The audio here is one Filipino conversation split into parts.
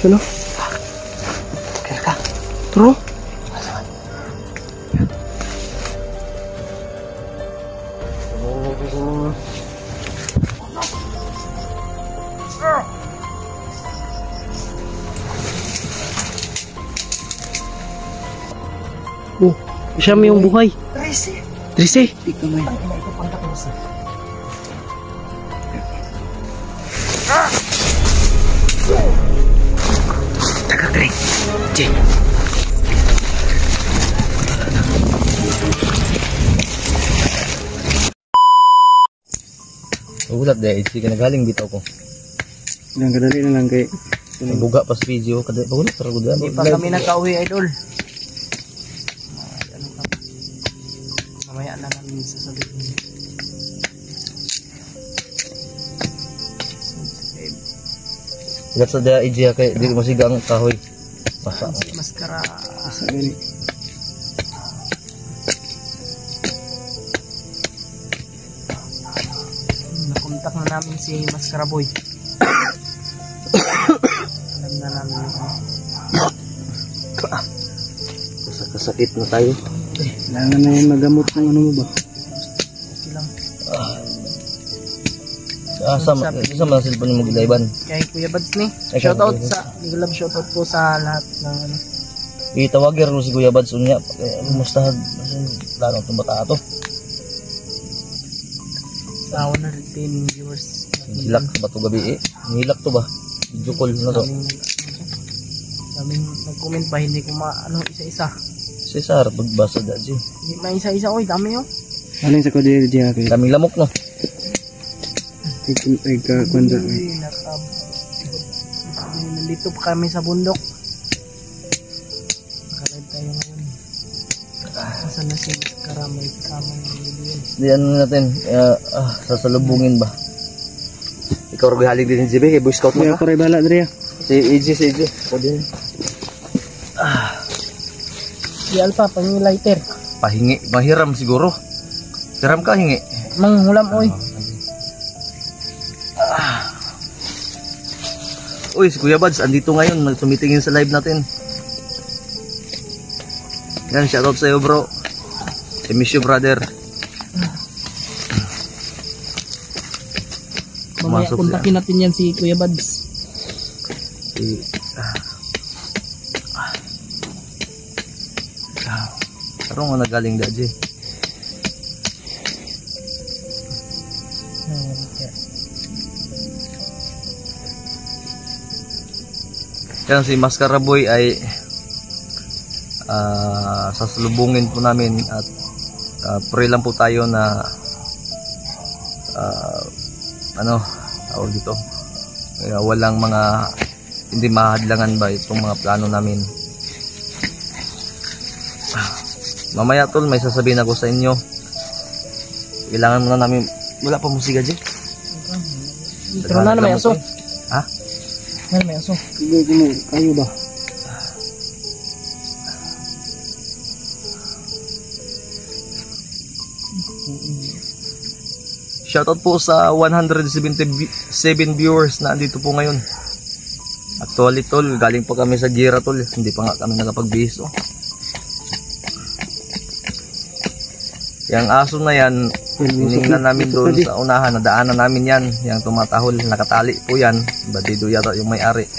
Ano? Kaya ka. Turo? Oh, siya may yung buhay. 13. 13. Di ka may. Ito pangkat mo sa. Taga Greg. Jay. Ulat deh, isi ka nagaling bitaw ko. Yang kadali na lang kay Buga pas video kada ulat terus udah. Hindi pa kami nakauwi, idol. Mamaya na namin sasabihin. Ulat sa daya iji kay di masigang kahoy. Masa. Maskara. sa gani. Nakontak na namin si Maskara Boy. Alam na namin yun. Kasakit na tayo. Kailangan na yung magamot ng ano mo ba? Okay lang. Sama man cellphone mo gilaiban. Kay Kuya Bads ni. Ay, Shoutout Kuya sa, nilab shoutout po sa lahat ng ano. Itawagir mo si Kuya Bads unya. Mustahad plano tong bata ato. Sa 110 viewers. Hilak ba to gabi eh? Hilak to ba? Video call na to. Daming nag-comment pa, hindi ko ano isa-isa. Cesar pagbasa da si. Hindi na isa-isa, oy, dami oh. Aling sa kodiri diya kay. Daming lamok no. Ay ka kwanda. Uy, nandito pa kami sa bundok. Nakaride tayo ngayon. Asan na si Maskara, may kamang nililiyan. Di ano natin, sasalubungin ba? Ikaw rin halig din si JB, kay Boy Scout mo Kaya ka? ko rin bala diri. Si AJ. Ako din. Si Alpha, pang lighter. Pahingi, mahiram siguro. Hiram ka, hingi. Manghulam, oy. Uy, si Kuya Bads, andito ngayon, tumitingin sa live natin. Yan, shoutout sa'yo bro. I miss you brother. Mamaya Pumasok kontakin natin yan si Kuya Bads. Parang mo nagaling daji. Yan si Maskara Boy ay sasalubungin po namin at pray lang po tayo na ano tawag dito, walang mga hindi mahadlangan ba itong mga plano namin. Mamaya tol, may sasabihin ako sa inyo. Kailangan muna namin, wala pa musika dyan. Pero na may aso. Ha? May aso. Sige mo kayo ba? Shoutout po sa 177 viewers na andito po ngayon. Actually tol, galing pa kami sa Gira tol, hindi pa nga kami nakapag-biso. Yang aso na yan, tinignan namin doon sa unahan, nadaanan namin yan, yung tumatahol, nakatali po yan, badido yata yung may-ari.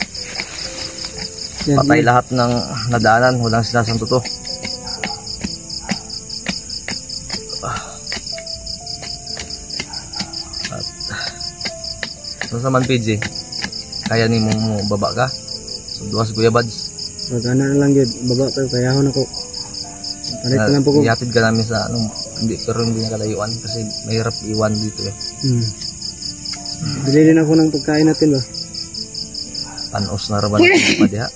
Patay lahat ng nadaanan, walang sinasanto to. Ano sa man PJ? Kaya ni mo baba ka? So, duwas Kuya Bads. Magana na lang yun, baba tayo, kayahon ako. Palit na lang po ko. Ihatid ka namin sa ano, hindi, pero hindi na kalayuan kasi mahirap iwan dito eh. Bili din ako ng pagkain natin ba? Panos na raban pa diha.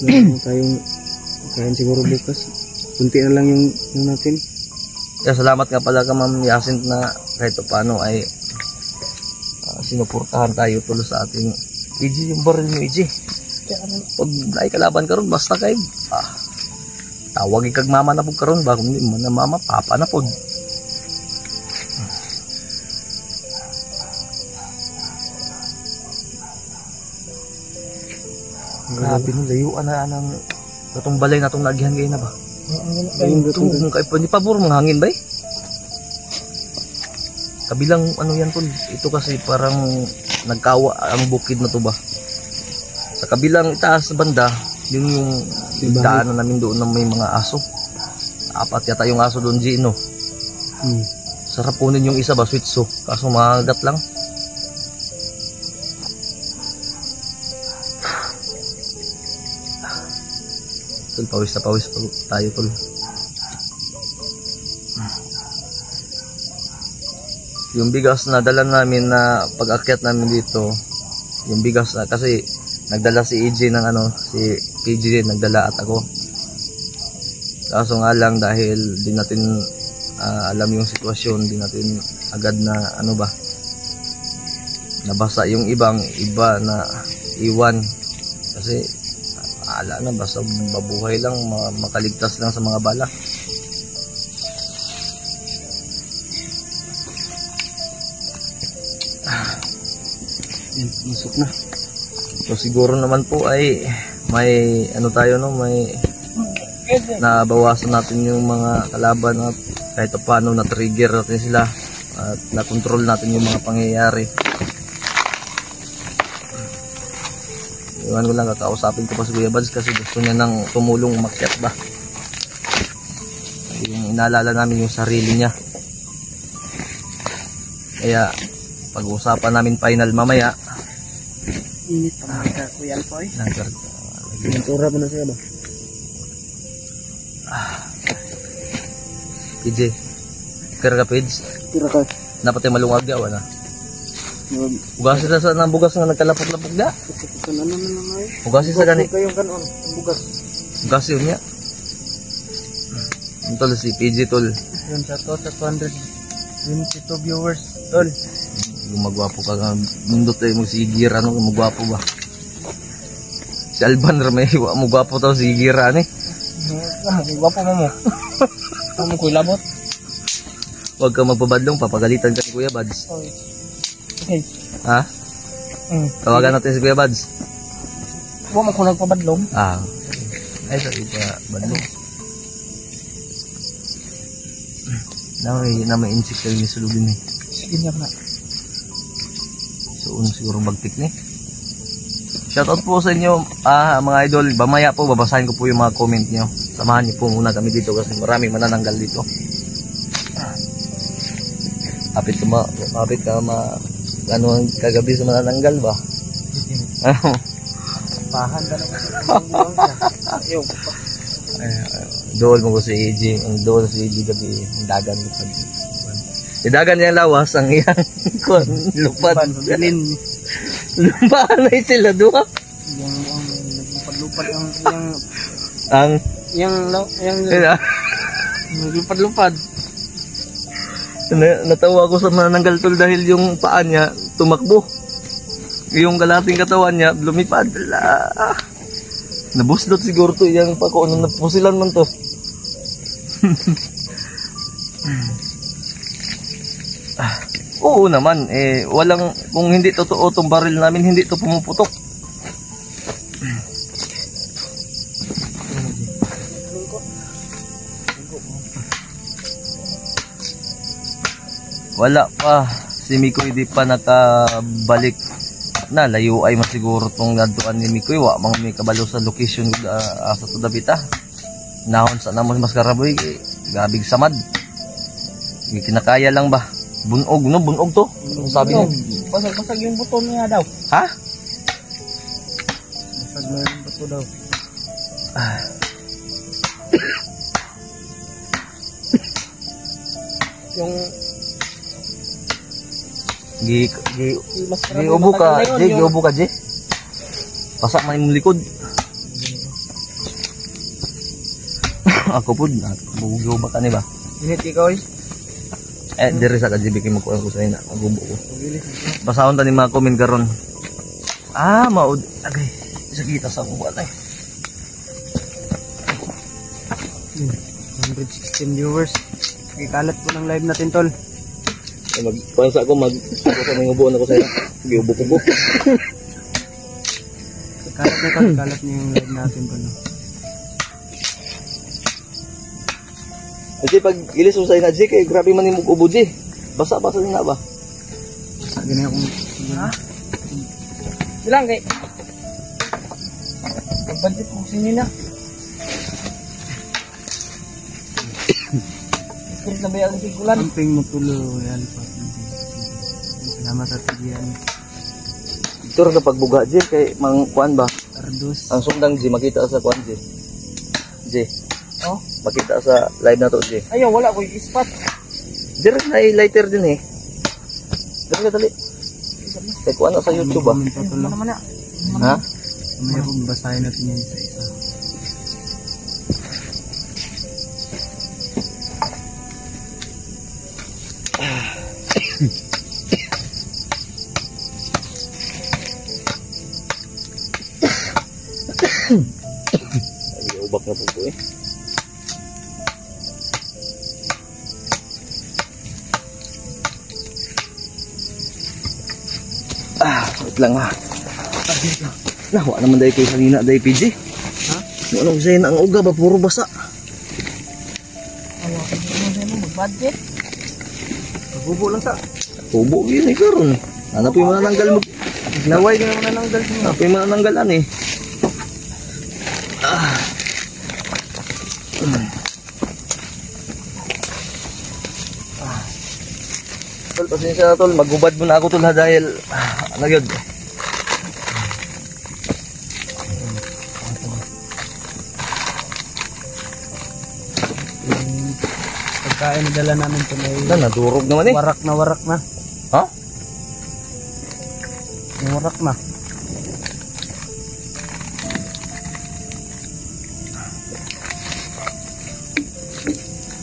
Meron tayong pagkain siguro bukas. Kunti na lang yung natin. Kaya salamat nga pala ka Ma'am Yasin na kahit paano ay sinuportahan tayo tulo sa ating EJ, yung baril mo EJ. Pag naay kalaban ka ron, basta kayo tawag ikag mama na po ka ron, bago hindi mo na mama, papa na po. Grabe no, layuan na ng katong balay na itong nagihan kayo na ba? Ayun, Itong hindi pabor mga hangin ba eh? Kabilang ano yan tol, ito kasi parang nagkawa ang bukid na to ba? Sa kabilang itaas na banda, yun yung daanan namin doon na may mga aso. 4 yata yung aso doon, Gino. Sarap kunin yung isa ba, switso, kaso magat lang. Tol, pawis na pawis tayo tol. Yung bigas na dala namin na pag-akyat namin dito, yung bigas na kasi nagdala si EJ ng ano, si PJ nagdala at ako. Kaso nga lang dahil di natin alam yung sitwasyon, di natin agad na ano ba, nabasa yung iba na iwan kasi ala na basta mabuhay lang, makaligtas lang sa mga bala. Masok na. So siguro naman po ay may ano tayo no, may nabawasan natin yung mga kalaban at kahit paano na trigger natin sila at na-control natin yung mga pangyayari. Iwan ko lang, kakausapin ko pa si Kuya Bads kasi gusto niya nang tumulong umakyat ba. Yung inaalala namin yung sarili niya. Kaya pag-uusapan namin final mamaya. Init pa mga Kuya Alpoy. Pintura mo na siya ba? PJ, kira ka PJ? Tira ka. Dapat yung malungag yaw na. Ugasin sa ng bugas nga nagkalapag-lapag da. Ano na lang ay? Ugasin sa gani. Kayong kanon, bugas. Ugasin niya. Tol si PJ tol. Yun sa to sa 222 viewers tol. Gumagwapo ka nga. Mundot tayo mo si Gira no, gumagwapo ba? Si Alban Ramay, mo gwapo tao si Gira ni. Gwapo mo mo. Ano ko labot? Huwag ka magpabadlong, papagalitan ka ni Kuya Bads. Okay. Ha? Tawagan natin si Kuya Bads. Huwag mo ko nagpabadlong. Ay, sorry pa badlong. Na may insect kayo ni sulugin eh. Sige niya na. So, siguro bagtik ni. Shoutout po sa inyo, mga idol. Mamaya po, babasahin ko po yung mga comment nyo. Samahan nyo po muna kami dito kasi maraming manananggal dito. Kapit ka ano ang kagabi sa manananggal ba? Pahan ka naman. Ayaw ko pa. Dool mo ko si EJ. Ang dool si EJ gabi. Ang dagan lupad. Dagan niyang lawas ang iyang lupad. Lumpaan na sila doon. Lupad-lupad Ang lupad-lupad. Natawa ko sa manananggal tol dahil yung paa niya tumakbo. Yung kalating katawan niya lumipad. Nabuslot siguro to yung pako. Napusilan man to. Oo naman, walang, kung hindi totoo itong baril namin, hindi ito pumuputok. Wala pa, si Mikoy di pa nakabalik na, layo ay masiguro itong naduan ni Mikoy, wa mga may kabalo sa location sa Tudabita. Nahon sa namos mas karaboy, gabig samad. Kinakaya lang ba? Bunog, no? Bunog to? Sabi niya. Basag-basag yung buto niya daw. Ha? Basag na yung buto daw. Yung... Giubo ka, Jay. Giubo ka, Jay. Pasak man yung likod. Ako po, giubo ka ni ba? Init ikaw eh. Diri sa KGB kay magkuha ko sa ina, magubo ko. Basahon ta ni mga comment karon. Maud agay. Sakita sa buwan ay. 116 viewers. Ikalat po ng live natin tol. Magkuha sa ako sa mga ubuan ako sa ina. Giubo ko. Ikalat niya kalat niyo yung live natin po, no? Kasi pag ilis mo sa ina, Jay, kay grabe man yung ubo, Jay. Basa-basa din na ba? Ganyan akong... Ha? Bilang kay. Pagbantit mo sinyo na. Iskrit na ba yung tigulan? Amping mo tulo, yan pa. Salamat at yan. Ito rin na pagbuga, Jay, kay mang kuan ba? Ardos. Ang sundang, Jay, makita sa kuan, Jay. Jay, Oh, makita sa live na to, Jay. ayaw, wala ko yung spot. Direct na lighter din eh. Dali ka, dali. Kay kuan na sa YouTube ba? Comment pa Ano tulo. naman na? Ha? Mamaya po, basahin natin yan isa-isa. Ay, ubak na po po eh. Wait lang ha. Nawa naman dahil kayo kanina dahil PG. Ha? Ano sa'yo na ang uga ba? Puro basa. Ayaw, ano sa'yo mo, mag-budget? Pagbubo lang ta. Tubo yun eh karon. Hanapin mo na nanggal mo. Laway ka naman na ng dal mo. Hanapin mo na nanggalan eh. Tol, pasensya na tol. Magubad mo na ako tol ha dahil ano yun. Pagkain na dala namin ito may Nadurog naman eh. warak na. Ha? May warak na.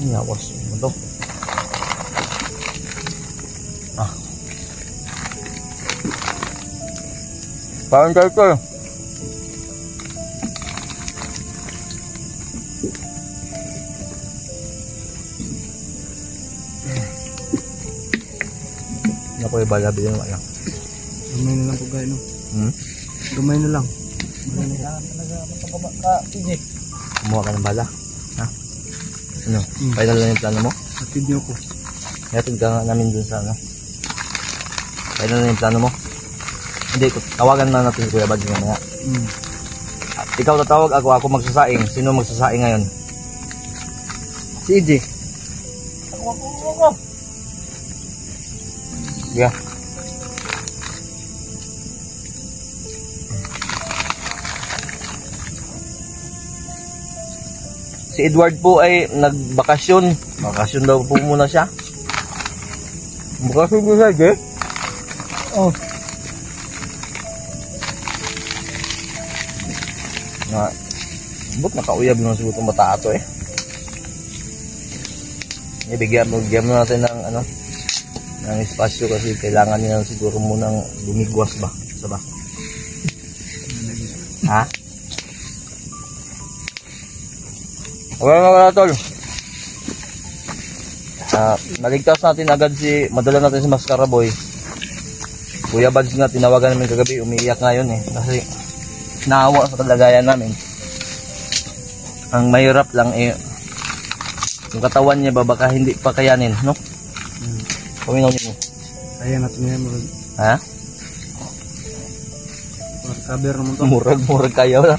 Yawas mo to. Parang tayo to. Ako yung balabi yun wala. Gamay na lang po guys, no? Gamay na lang. Kailangan talaga matagaba ka, PJ. Kumuha ka ng bala. Ha? Ano? Final lang yung plano mo? Hatid niyo ko. Hatid ka nga namin dun sa ano. Final lang yung plano mo? Hindi, tawagan na natin Kuya Bad mamaya. At ikaw tatawag ako magsasaing. Sino magsasaing ngayon? Si EJ. Ako. Yeah. Si Edward po ay nagbakasyon. Bakasyon daw po muna siya. Bakasyon po siya, Jay? Oh. Ba't nakauyab naman siguro itong bata ito eh. Bigyan mo natin ng ano, ng espasyo kasi kailangan niya siguro munang lumigwas ba? Sa ba? Ha? Wala tol. Maligtas natin agad madala natin si Mascara Boy. Kuya Bads nga tinawagan namin kagabi, umiiyak ngayon eh kasi naawa sa kalagayan namin. Ang mahirap lang eh yung katawan niya ba baka hindi pa kayanin, no? Paminaw niyo mo. Kaya natin yan, murag. Ha? Cover naman to. Murag kaya wala.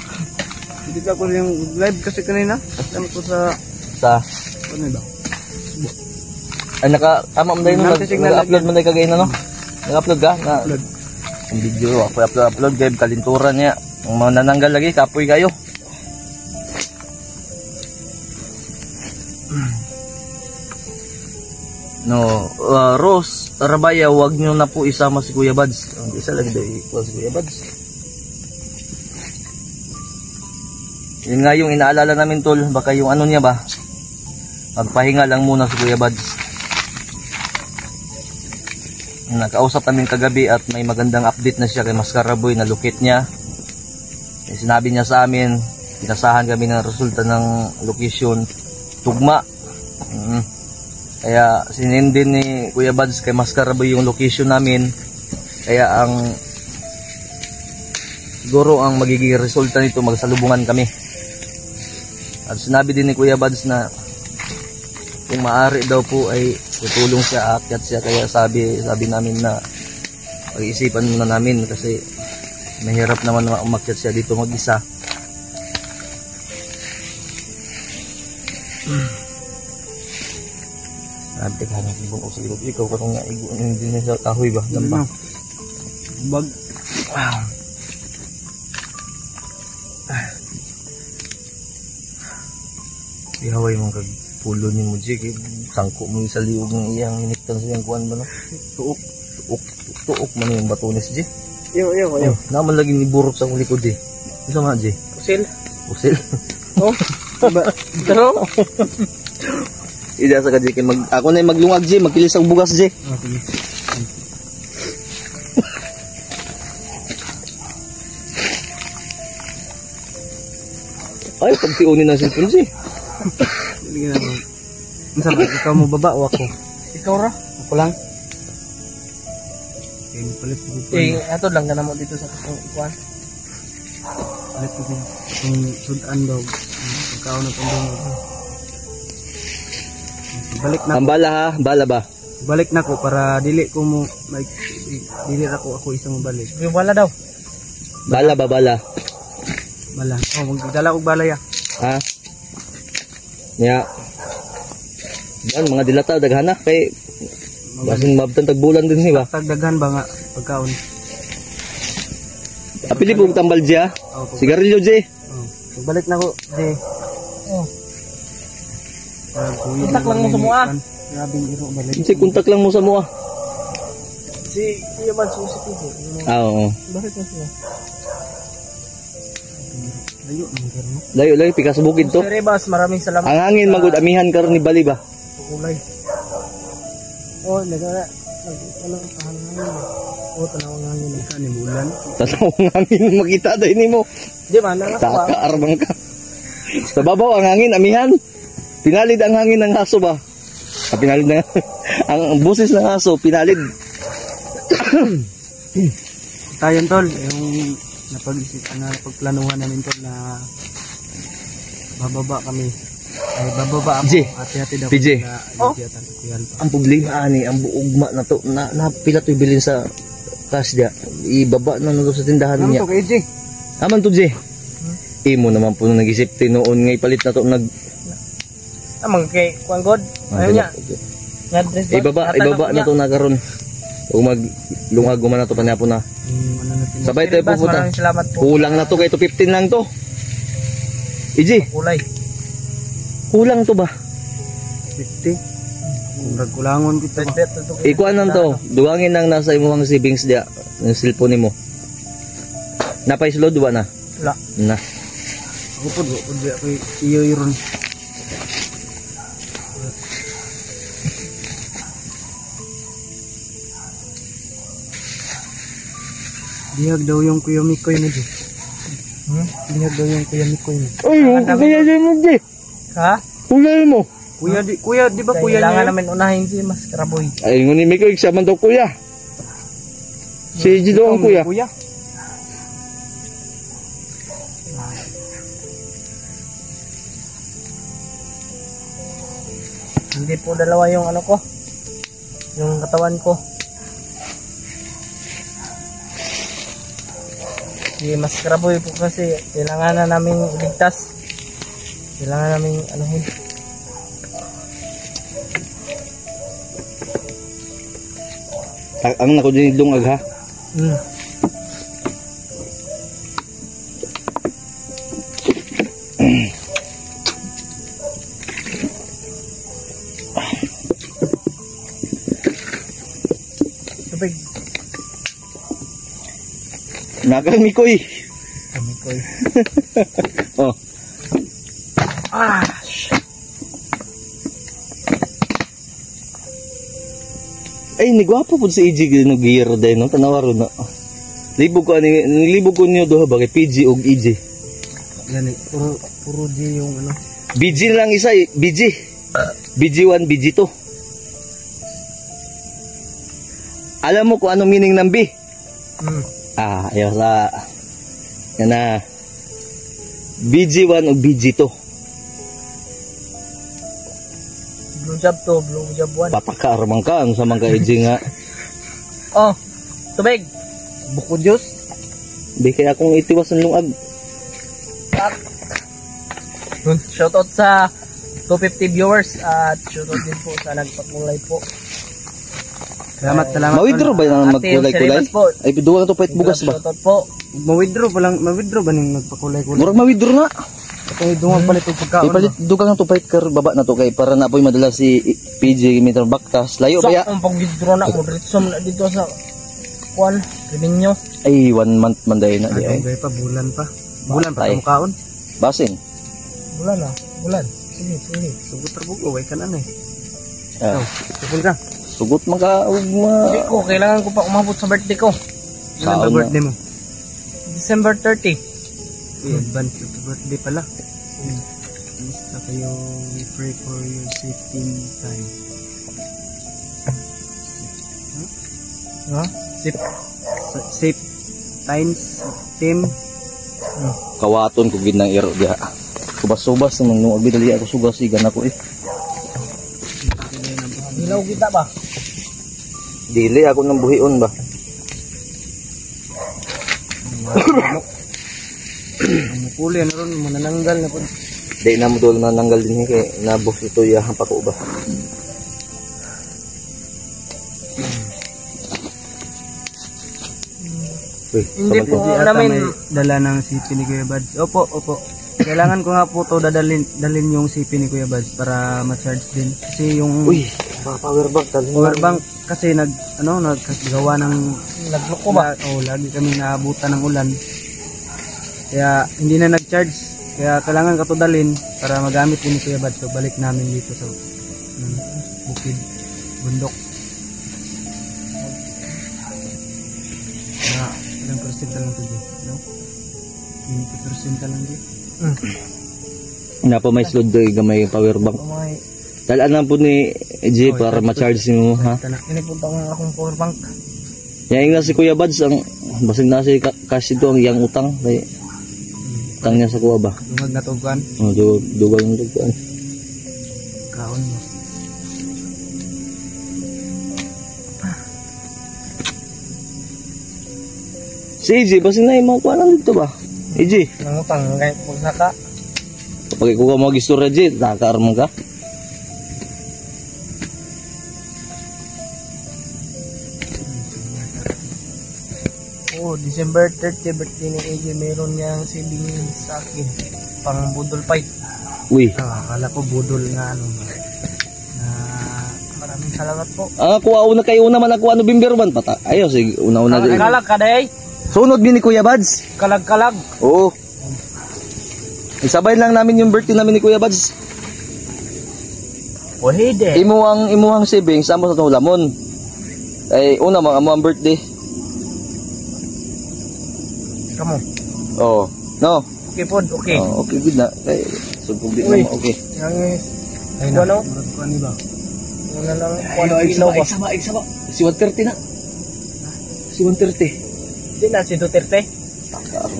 Hindi ka ko yung live kasi kanina. Kasama ko sa... Ano ba? Ay tama mo dahil nag-upload mo dahil kagayin ano? Nag-upload ka? Upload. Ang video ako upload kayo kalinturan niya. Ang mga nananggal lagi, kapoy kayo. No, Rose, Tarabaya, wag nyo na po isama si Kuya Bads. Ang isa lagi daw si Kuya Bads. Yun nga yung inaalala namin tol, baka yung ano niya ba, magpahinga lang muna si Kuya Bads. Nakausap namin kagabi at may magandang update na siya kay Mascara Boy na lukit niya. Sinabi niya sa amin, pinasahan kami ng resulta ng location, tugma. Kaya sinindin ni Kuya Bads kay Mascara Boy yung location namin. Kaya ang siguro ang magiging resulta nito, magsalubungan kami. At sinabi din ni Kuya Bads na kung maaari daw po ay tutulong siya, aakyat siya. Kaya sabi namin na pag-iisipan muna namin kasi mahirap naman umakyat siya dito mag-isa. Sabi ka na ibang usilog. Ikaw ka nga hindi na sa kahoy ba? Lamba. Bag. Ihaway mong kag pulo ni mo, Jig. Sangko mo sa liog ng iyang hiniktan sa iyang kuwan ba, no? Tuok man yung batunis, Jig. Yo. Naman lagi ni burot sa likod, Jig. Isa nga, Jig. Usil. Oh. Pero Ida sa ka, Jig. Ako na yung maglungag, Jig. Magkilis ang bugas, Jig. sige. Ay, pagtiunin ng cellphone, Jig. Sige na. Masama, ikaw mo baba o ako? Ikaw ra. Ako lang. Okay, palit ko po. Ato lang ka na mo dito sa kuwan. Palit ko po. Kung sudan daw. Pagkaon na pang balik na Ang bala, ha? Bala ba? balik na ko para dili ko mo dili ako isang balik. Yung wala daw. Bala ba, bala? Bala. Oh, magdala og balay ah. Ha? Ya. Yan, mga dilata, daghana. Kay, basin mabtan tagbulan din siya ba? Tagdaghan ba nga pagkaon? Apili po tambal dya. Oh, Sigarilyo dya. balik na ko, Jay. Oh. Kontak lang mo sa mua. Grabing iro balik. Kasi kontak lang mo sa mua. Si Kuya Bad susi ko. Oo. Bakit na sila? Layo nang karno. Layo, pika sa bukid to. Sir Rebas, maraming salamat. Ang hangin, magod amihan karon ni Bali ba? Kulay. Oh, nagana. Ano ang hangin? Oh, tanawang hangin. Kani bulan. Tatawang hangin, makita dahil ni mo. Di man na ako. Takaarbang ka. Sa babaw, ang hangin, amihan. Pinalid ang hangin ng aso ba? Pinalid na, ang busis ng aso, pinalid. Tayon tol, yung napagplanuhan namin tol na bababa kami. Ay bababa ako. J. Hati-hati daw. PJ. Oh. Ang problema ani, ang buugma na to, napila to ibilin sa kasya. Ibaba na to sa tindahan Ano niya. to kay J? Aman to, J. Imo naman po nung nag-isip tinoon ngay palit na to nag Amang kay Kuan God. Ayun niya. Nga-dress ibaba na to na karon. O maglungag man na to panyapo na. Ano natin? Sabay tayo pupunta. Maraming salamat po. Kulang na to kay to 15 lang to. Iji, Kulay. kulang to ba? 50. Kung nagkulangon kita ba? Bet to. Ikuan lang to. Duwangin nang nasa imong savings dia, ng cellphone nimo. Napay sulod wa na. Wala. Na. Ako po, di ako iyo iron. Dihag daw yung Kuya Mikoy mo di. Dihag daw yung Kuya Mikoy mo. Ay, kaya din mo di. Ha? Kulay mo. Kuya di ba kuya Kailangan niya? namin unahin si Mas Karaboy. Ay, nguni mi ko iksaman daw kuya. Si Iji daw ang kuya. Kuya. Hindi po dalawa yung ano ko. Yung katawan ko. Si Mas Karaboy po kasi kailangan na namin iligtas. Kailangan namin anuhin. Ang nako din dungag ha. Tubig. Nakang mikoy. Kami ko eh. Oh. Ay, nigwapo po si Iji no gear day no tanawaro na. Libog ko niyo do ba kay PG og Iji. Gani, puro di yung ano. BG lang isa, BG. BG1, BG2. Alam mo kung anong meaning ng B? Ayaw sa Yan na. BG1 o BG2. Blue job 2, blue job 1. Patakaramang ka. Ano sa mga EJ nga? Oh, tubig. Buko Diyos. Di kaya akong itiwas ng lungag. Shoutout sa 250 viewers at shoutout din po sa nagpakulay po. Salamat. Ma-withdraw ba yung Ate, magkulay-kulay? yung po. Ay, biduwa na to pahit bugas ba? Shoutout po. Ma-withdraw ba nang nagpakulay-kulay? Murag ma-withdraw na. Kung idungan palit yung pagkaon. Ipalit dugang na to pahit kar baba na to kay para na po'y madala si PJ Mitro Baktas. Layo So, ba ya? kung pag-withdraw na, moderate na dito sa kuan, revenue. Ay, 1 month man dahil na. Ay, Ay, gaya pa, bulan pa. Bulan pa Tay. ang kaon. basin. Bulan na, bulan. Sige. Sugot trabugo, way ka na na eh. Ah, Sukul ka. sugot man ka. Hindi ko, kailangan ko pa umabot sa birthday ko. Ilan ba Saon na. birthday mo? December 30. Advance happy birthday pala. Basta kayo, we pray for your safety time. Ha? Sip. Safe times, team. Kawaton ko ginang iro diha. Subas-subas naman nung agbi ako sugasigan ako eh. Hilaw kita ba? Dili ako nang buhion ba. Ang mukuli, ano ron, manananggal na po. Di na mo dol mananggal din kay nabos ito yahan pa ko ba. Uy, Hindi kaman po to. Hindi ata namin. may dala ng sipi ni Kuya Bads. Opo. Kailangan ko nga po to dalhin yung sipi ni Kuya Bads para ma-charge din. Kasi yung Uy, power bank talhin. power bank kasi naggawa ng Nagloko ba? lagi kami naabutan ng ulan. Kaya hindi na nag-charge. Kaya kailangan ka to dalhin para magamit din ni Kuya Bads. So balik namin dito sa bukid, bundok. Kaya ilang percent lang to dyan? No? 20% lang dyan. Napa may slot doy gamay power bank. May Dalaan na po ni EJ para ma-charge mo ha. pinipunta ko ng akong power bank. Yan nga si Kuya Bads ang basig na si cash ito ang iyang utang kay utang niya sa kuha ba. Dungag na to kuan. Oh, dugal ng dugan. Kaon mo. Si EJ basig na yung mga kuha dito ba? EJ, Nangutang kahit magsaka. kapag ikaw ka mag-istorya EJ, nakakaarmang ka. Oo, December 30 birthday ni AJ, meron niyang saving sa akin. Pang budol fight. Uy, Akala ko budol nga na Maraming salamat po. kuha una kayo una man ako November 1 pata. Ayo sige una-una. Kalag ka day. Sunod din ni Kuya Bads. Kalag. Oo. Isabay lang namin yung birthday namin ni Kuya Bads. Pwede. Imuhang savings amo sa lamon. Ay una amo ang birthday. Kamu. Oh. No. Okay po, okay. Oh, okay good na. Kay sugod din Uy. naman okay. Yang ay ano? na. Kuan ni ba? Una lang ilaw ba? Eksaba. Si 130 na. Si 130. Hindi na si Duterte.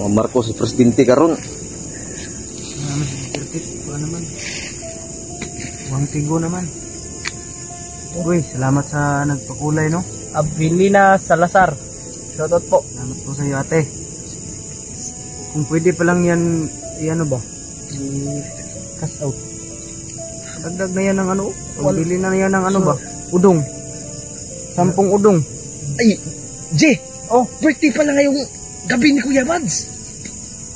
Marcos presidente karon. Ano si Kirkit? Kuan naman. Wang Tigo naman. Uy, salamat sa nagpakulay no. Abilina Salazar. Shoutout po. Salamat po sa iyo ate. Kung pwede pa lang yan, ano ba? Cash out. Dagdag na yan ng ano? Pagbili na yan ng ano ba? Udong. 10 udong. Ay, J. Oh, Birthday pala ngayong gabi ni Kuya Bads.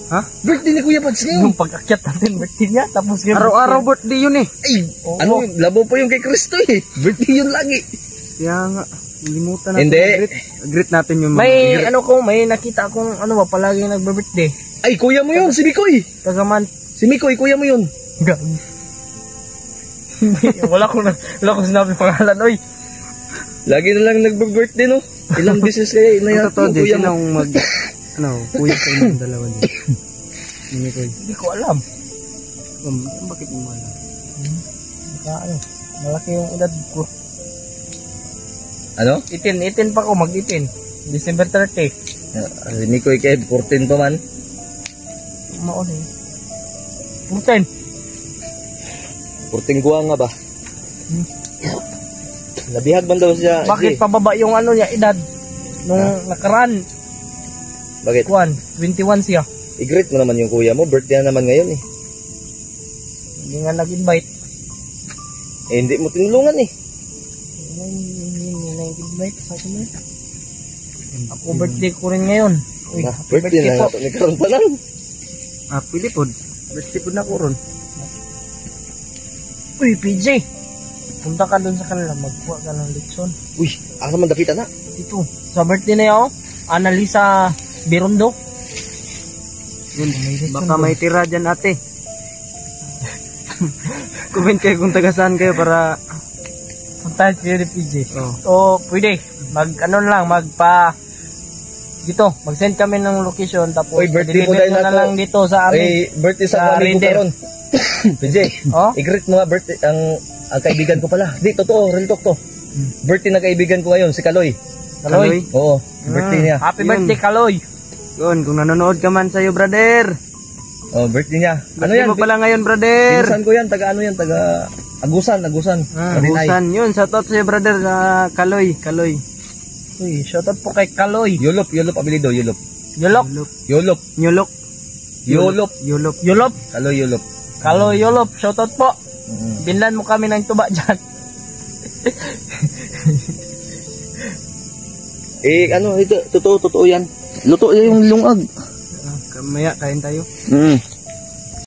Ha? Birthday ni Kuya Bads yung pag-akyat natin birthday niya, tapos ngayon. Araw-araw birthday yun eh. Ay, Oo. ano, labo pa yung kay Kristo eh. Birthday yun lagi. Kaya nga, nalimutan natin. Hindi. Greet natin yung mga... May ano ko, may nakita akong ano ba, palagi nagbe-birthday. Ay, kuya mo yun, si Mikoy. Kagaman. Si Mikoy, kuya mo yun. Gag. wala ko sinabi pangalan, oy. Lagi na lang nagbe-birthday, no? Ilang beses kaya Ang inayat totoo, yung Jay, kuya sino mo. ang kuya sa inyong dalawa din? Hindi ko. Hindi ko alam. Bakit mo alam? Baka ano, malaki yung edad ko. Ano? 18 pa ko, mag-18. December 30. Si Mikoy kay 14 pa man. maon eh. Punten. Purting guwa nga ba? Hmm. Nabihag man daw siya. Bakit pababa yung ano niya edad? Nung nakaraan, Bakit? kuan, 21 siya. I-greet mo naman yung kuya mo. Birthday na naman ngayon eh. Hindi nga nag-invite. Eh, hindi mo tinulungan eh. Hindi nag-invite sa akin eh. Ako birthday ko rin ngayon. Uy, Ah, happy birthday na po. nato ni karon pa lang. Pwede po. Birthday po na ko ron. Uy, PJ. Punta ka dun sa kanila, magkuha ka ng lechon. Uy, asa man dapita na? Ito, sa birthday na yun, Annalisa Birondo. Yun, baka may tira dyan ate. Comment kayo kung taga saan kayo para... Punta kayo ni PJ. Oh. O, pwede. Dito, mag-send kami ng location, tapos Uy, birthday mo deliver dahil mo na ako. lang dito sa amin. Ay, birthday Sa sa kami ko Raider. karon. PJ, Oh? i-greet mo nga birthday ang kaibigan ko pala. Di, totoo, real talk to. Birthday na kaibigan ko ngayon, si Kaloy. Kaloy. Oo, birthday niya. Happy Yun. birthday, Kaloy. Yun, kung nanonood ka man sa'yo, brother. Oh, birthday niya. Ano Birthday yan? mo pala ngayon, brother. Pinsan ko yan, taga ano yan, taga Agusan. Marinay. Busan. Yun, shoutout sa'yo, brother, sa Kaloy. Uy, shoutout po kay Kaloy. Yulop abilido, Yulop. Yolop. Yulop. Nyulok. Yulop. Yolop. Kaloy Yulop. Kaloy, Yolop. Shoutout po. Mm. Binlan mo kami ng tuba dyan. Eh, ano, ito, totoo yan. Luto yung lungag. Kamaya, kain tayo. Mm.